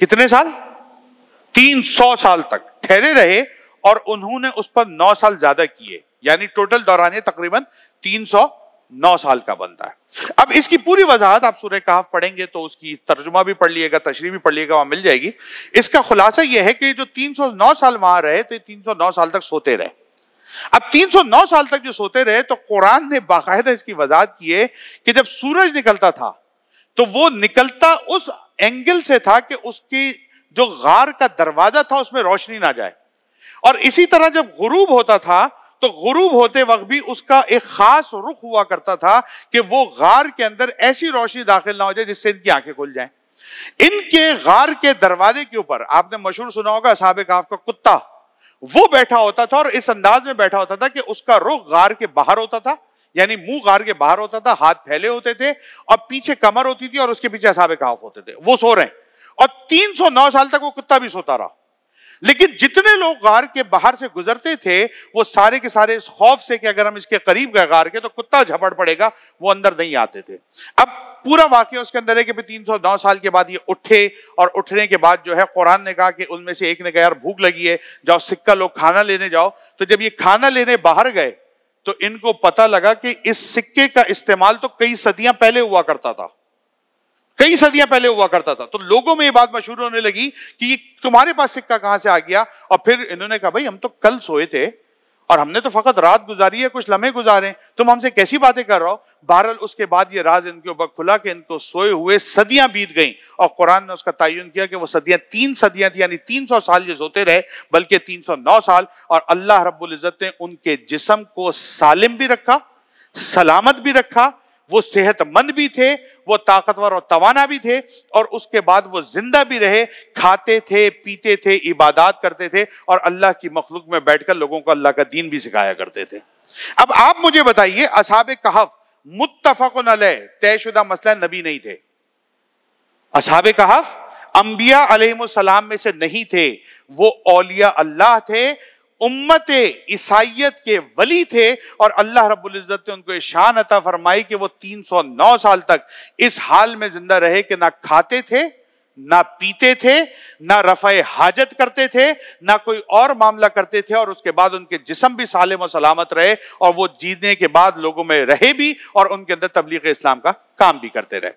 کتنے سال؟ 300 سال تک ٹھہرے رہے اور انہوں نے اس پر 9 سال زیادہ کیے، یعنی ٹوٹل دورانیہ تقریباً 309 سال کا بنتا ہے۔ اب اس کی پوری وضاحت آپ سورہ کہف پڑھیں گے تو اس کی ترجمہ بھی پڑھ لیے گا، تشریح بھی پڑھ لیے گا، وہاں مل جائے گی۔ اس کا خلاصہ یہ ہے کہ جو 309 سال وہاں رہے تو 309 سال تک سوتے رہے۔ اب 309 سال تک جو سوتے رہے تو قرآن نے باقاعدہ اس کی وضاحت کی ہے کہ جب سورج نکلتا تھا تو وہ نکلتا اس اینگل سے تھا کہ اس کی جو غار کا دروازہ تھا اس میں روشنی نہ جائے، اور اسی طرح جب غروب ہوتا تھا تو غروب ہوتے وقت بھی اس کا ایک خاص رخ ہوا کرتا تھا کہ وہ غار کے اندر ایسی روشنی داخل نہ ہو جائے جس سے ان کی آنکھیں کھل جائیں۔ ان کے غار کے دروازے کے اوپر آپ نے مشہور سنا ہوگا اصحاب کہف کا کتا، وہ بیٹھا ہوتا تھا اور اس انداز میں بیٹھا ہوتا تھا کہ اس کا رخ غار کے باہر ہوتا تھا، یعنی منہ غار کے باہر ہوتا تھا، ہاتھ پھیلے ہوتے تھے اور پیچھے کمر ہوتی تھی اور اس کے پیچھے اصحاب کہف ہوتے تھے، وہ سو رہے ہیں، اور 309 سال تک وہ کتا بھی سوتا رہا۔ لیکن جتنے لوگ غار کے باہر سے گزرتے تھے وہ سارے کے سارے اس خوف سے کہ اگر ہم اس کے قریب گئے غار کے تو کتا جھپڑ پڑے گا، وہ اندر نہیں آتے تھے۔ اب پورا واقعہ اس کے اندر ہے کہ 309 سال کے بعد یہ اٹھے، اور اٹھنے کے بعد جو ہے قرآن نے کہا کہ ان میں سے ایک نے کہا یار بھوک لگی ہے، جاؤ سکہ لوگ کھانا لینے جاؤ۔ تو جب یہ کھانا لینے باہر گئے تو ان کو پتہ لگا کہ اس سکے کا استعمال تو کئی صدیاں پہلے ہوا کرتا تھا، کئی صدیاں پہلے ہوا کرتا تھا۔ تو لوگوں میں یہ بات مشہور ہونے لگی کہ یہ تمہارے پاس سکہ کہاں سے آ گیا؟ اور پھر انہوں نے کہا بھائی ہم تو کل سوئے تھے اور ہم نے تو فقط رات گزاری ہے، کچھ لمحے گزارے، تم ہم سے کیسی باتیں کر رہا ہو؟ بہرحال اس کے بعد یہ راز ان کے اوپر کھلا کہ ان کو سوئے ہوئے صدیاں بیت گئیں، اور قرآن نے اس کا تعین کیا کہ وہ صدیاں 3 صدیاں تھی، یعنی 300 سال یہ سوتے رہے، بلکہ 309 سال، اور اللہ رب العزت نے ان کے جسم کو سالم بھی رکھا، سلامت بھی رکھا، وہ صحت مند بھی تھے، وہ طاقتور اور توانا بھی تھے، اور اس کے بعد وہ زندہ بھی رہے، کھاتے تھے، پیتے تھے، عبادات کرتے تھے، اور اللہ کی مخلوق میں بیٹھ کر لوگوں کو اللہ کا دین بھی سکھایا کرتے تھے۔ اب آپ مجھے بتائیے، اصحاب کہف متفق علیہ طے شدہ مسئلہ نبی نہیں تھے، اصحاب کہف انبیاء علیہم السلام میں سے نہیں تھے، وہ اولیاء اللہ تھے، امت عیسائیت کے ولی تھے، اور اللہ رب العزت نے ان کو شان عطا فرمائی کہ وہ 309 سال تک اس حال میں زندہ رہے کہ نہ کھاتے تھے، نہ پیتے تھے، نہ رفع حاجت کرتے تھے، نہ کوئی اور معاملہ کرتے تھے، اور اس کے بعد ان کے جسم بھی سالم و سلامت رہے، اور وہ جینے کے بعد لوگوں میں رہے بھی اور ان کے اندر تبلیغ اسلام کا کام بھی کرتے رہے۔